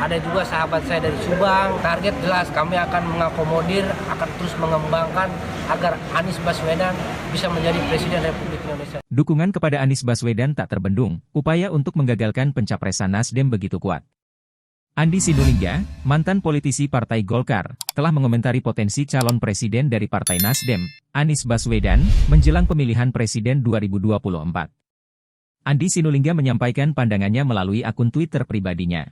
Ada juga sahabat saya dari Subang, target jelas kami akan mengakomodir, akan terus mengembangkan agar Anies Baswedan bisa menjadi Presiden Republik Indonesia. Dukungan kepada Anies Baswedan tak terbendung, upaya untuk menggagalkan pencapresan Nasdem begitu kuat. Andi Sinulinga, mantan politisi Partai Golkar, telah mengomentari potensi calon presiden dari Partai Nasdem, Anies Baswedan, menjelang pemilihan presiden 2024. Andi Sinulinga menyampaikan pandangannya melalui akun Twitter pribadinya.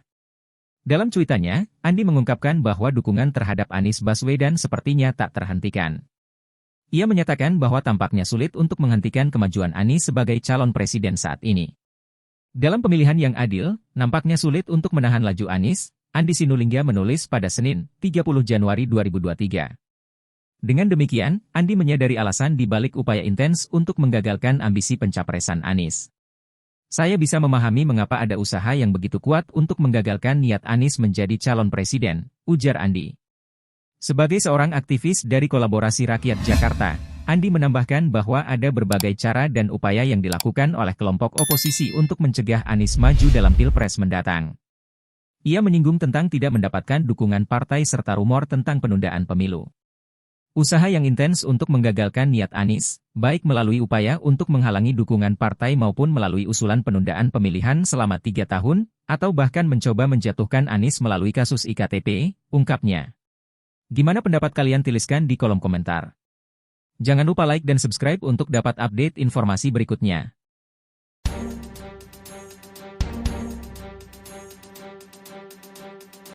Dalam cuitannya, Andi mengungkapkan bahwa dukungan terhadap Anies Baswedan sepertinya tak terhentikan. Ia menyatakan bahwa tampaknya sulit untuk menghentikan kemajuan Anies sebagai calon presiden saat ini. Dalam pemilihan yang adil, nampaknya sulit untuk menahan laju Anies, Andi Sinulinga menulis pada Senin, 30 Januari 2023. Dengan demikian, Andi menyadari alasan di balik upaya intens untuk menggagalkan ambisi pencapresan Anies. Saya bisa memahami mengapa ada usaha yang begitu kuat untuk menggagalkan niat Anies menjadi calon presiden, ujar Andi. Sebagai seorang aktivis dari Kolaborasi Rakyat Jakarta, Andi menambahkan bahwa ada berbagai cara dan upaya yang dilakukan oleh kelompok oposisi untuk mencegah Anies maju dalam Pilpres mendatang. Ia menyinggung tentang tidak mendapatkan dukungan partai serta rumor tentang penundaan pemilu. Usaha yang intens untuk menggagalkan niat Anies, baik melalui upaya untuk menghalangi dukungan partai maupun melalui usulan penundaan pemilihan selama 3 tahun, atau bahkan mencoba menjatuhkan Anies melalui kasus IKTP, ungkapnya. Gimana pendapat kalian, tuliskan di kolom komentar. Jangan lupa like dan subscribe untuk dapat update informasi berikutnya.